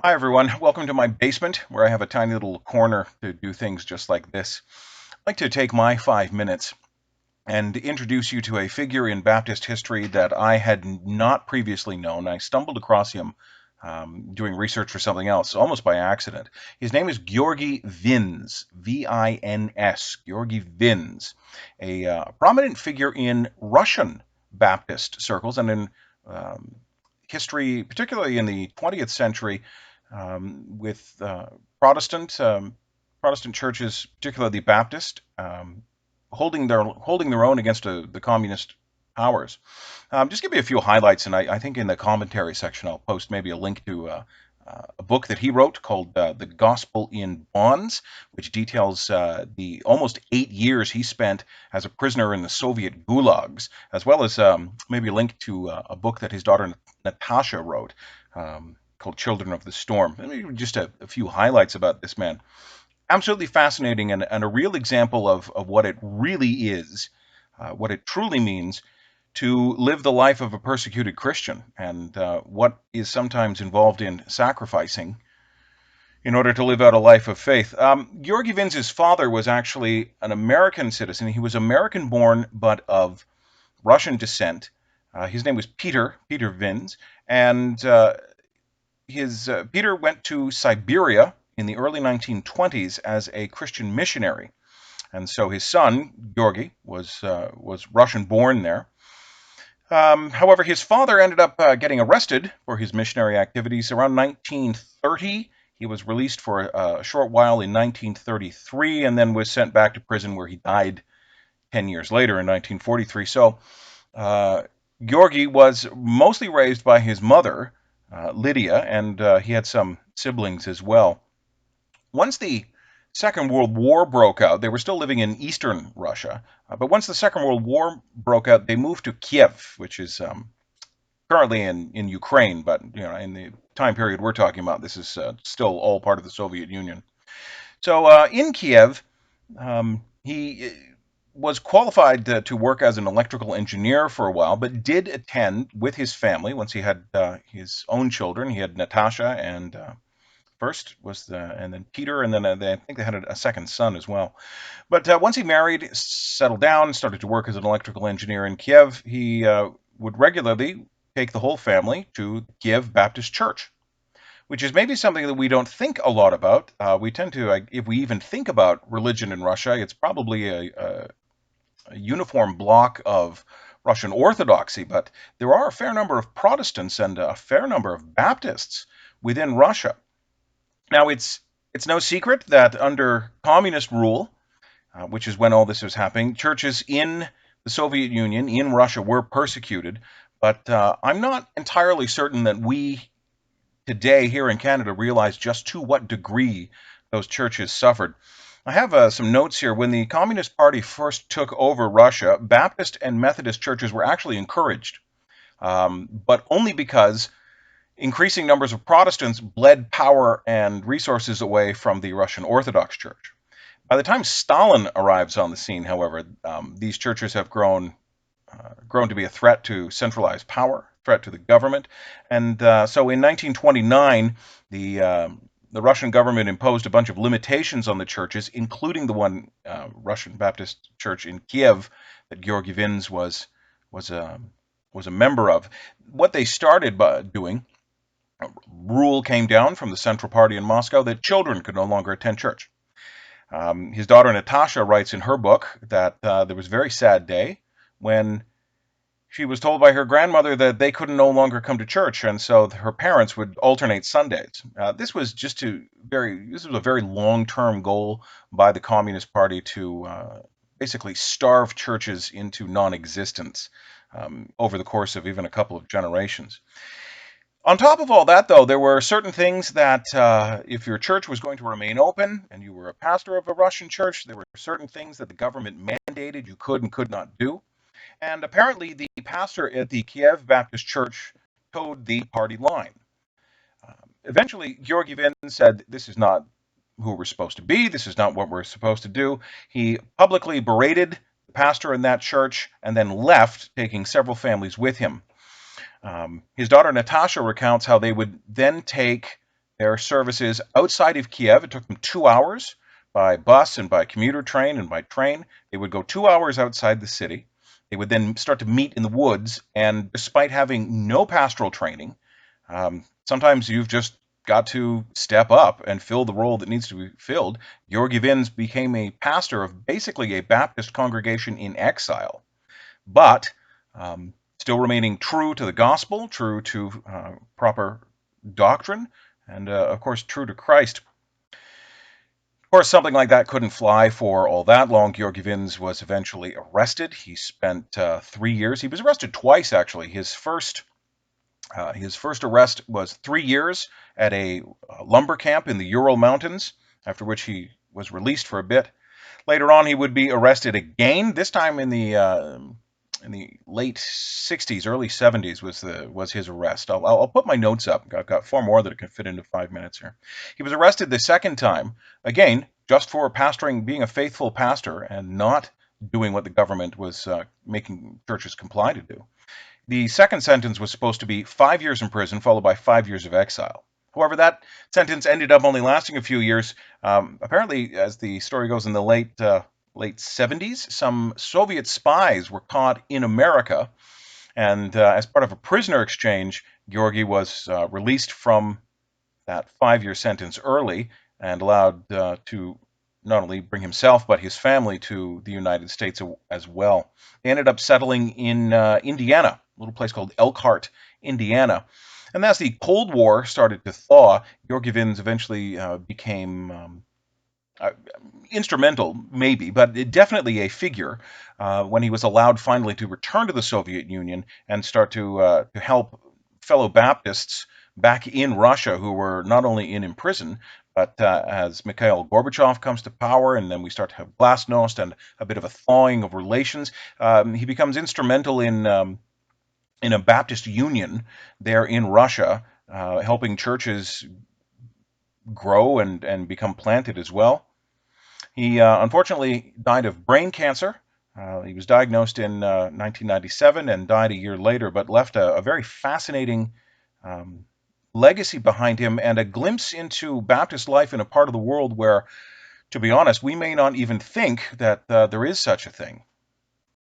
Hi, everyone. Welcome to my basement where I have a tiny little corner to do things just like this. I'd like to take my 5 minutes and introduce you to a figure in Baptist history that I had not previously known. I stumbled across him doing research for something else, almost by accident. His name is Georgi Vins, V-I-N-S, Georgi Vins, a prominent figure in Russian Baptist circles and in um, history, particularly in the 20th century, with Protestant churches, particularly Baptist, holding their own against the communist powers. Just give me a few highlights, and I think in the commentary section I'll post maybe a link to a book that he wrote called "The Gospel in Bonds," which details the almost 8 years he spent as a prisoner in the Soviet gulags, as well as maybe a link to a book that his daughter Natasha wrote called "Children of the Storm." Maybe just a few highlights about this man. Absolutely fascinating and a real example of what it really is, what it truly means to live the life of a persecuted Christian, and what is sometimes involved in sacrificing in order to live out a life of faith. Georgi Vinz's father was actually an American citizen. He was American born, but of Russian descent. His name was Peter Vinz, and his Peter went to Siberia in the early 1920s as a Christian missionary, and so his son Georgi was Russian born there. However, his father ended up getting arrested for his missionary activities around 1930. He was released for a short while in 1933 and then was sent back to prison where he died 10 years later in 1943. So, uh, Georgi was mostly raised by his mother, Lydia, and he had some siblings as well. Once the Second World War broke out, they were still living in eastern Russia, but once the Second World War broke out, they moved to Kiev, which is currently in Ukraine, but in the time period we're talking about, this is still all part of the Soviet Union. So in Kiev, he was qualified to work as an electrical engineer for a while, but did attend with his family once he had his own children. He had Natasha and first was and then Peter, and then I think they had a second son as well. But once he married, settled down, started to work as an electrical engineer in Kiev, he would regularly take the whole family to Kiev Baptist Church, which is maybe something that we don't think a lot about. We tend to, if we even think about religion in Russia, it's probably a uniform block of Russian Orthodoxy, but there are a fair number of Protestants and a fair number of Baptists within Russia. Now, it's no secret that under communist rule, which is when all this was happening, churches in the Soviet Union, in Russia, were persecuted. But I'm not entirely certain that we today here in Canada realize just to what degree those churches suffered. I have some notes here. When the Communist Party first took over Russia, Baptist and Methodist churches were actually encouraged, but only because increasing numbers of Protestants bled power and resources away from the Russian Orthodox Church. By the time Stalin arrives on the scene, however, these churches have grown to be a threat to centralized power, threat to the government, and so in 1929, the Russian government imposed a bunch of limitations on the churches, including the one Russian Baptist church in Kiev that Georgi Vins was a was a member of. What they started by doing, a rule came down from the Central Party in Moscow that children could no longer attend church. His daughter Natasha writes in her book that there was a very sad day when she was told by her grandmother that they could no longer come to church, and so her parents would alternate Sundays. This was a very long-term goal by the Communist Party to basically starve churches into non-existence over the course of even a couple of generations. On top of all that, though, there were certain things that, if your church was going to remain open and you were a pastor of a Russian church, there were certain things that the government mandated you could and could not do. And apparently, the pastor at the Kiev Baptist Church towed the party line. Eventually, Georgi Vin said, "This is not who we're supposed to be. This is not what we're supposed to do." He publicly berated the pastor in that church and then left, taking several families with him. His daughter Natasha recounts how they would then take their services outside of Kiev. It took them 2 hours by bus and by commuter train and by train. They would go 2 hours outside the city. They would then start to meet in the woods, and despite having no pastoral training, sometimes you've just got to step up and fill the role that needs to be filled. Georgi Vins became a pastor of basically a Baptist congregation in exile, but still remaining true to the gospel, true to proper doctrine, and of course, true to Christ. Of course, something like that couldn't fly for all that long. Georgi Vins was eventually arrested. He spent 3 years. He was arrested twice, actually. His first arrest was 3 years at a lumber camp in the Ural Mountains, after which he was released for a bit. Later on, he would be arrested again. This time in the late 60s, early 70s was his arrest. I'll put my notes up. I've got four more that I can fit into 5 minutes here. He was arrested the second time, again, just for pastoring, being a faithful pastor and not doing what the government was making churches comply to do. The second sentence was supposed to be 5 years in prison, followed by 5 years of exile. However, that sentence ended up only lasting a few years. Apparently, as the story goes, in the late 70s, some Soviet spies were caught in America, and as part of a prisoner exchange, Georgi was released from that 5 year sentence early and allowed to not only bring himself but his family to the United States as well. They ended up settling in Indiana, a little place called Elkhart, Indiana. And as the Cold War started to thaw, Georgi Vins eventually became uh, instrumental, maybe, but definitely a figure when he was allowed finally to return to the Soviet Union and start to help fellow Baptists back in Russia who were not only in prison, but as Mikhail Gorbachev comes to power, and then we start to have glasnost and a bit of a thawing of relations, he becomes instrumental in a Baptist union there in Russia, helping churches grow and become planted as well. He unfortunately died of brain cancer. He was diagnosed in 1997 and died a year later, but left a very fascinating um, legacy behind him and a glimpse into Baptist life in a part of the world where, to be honest, we may not even think that there is such a thing.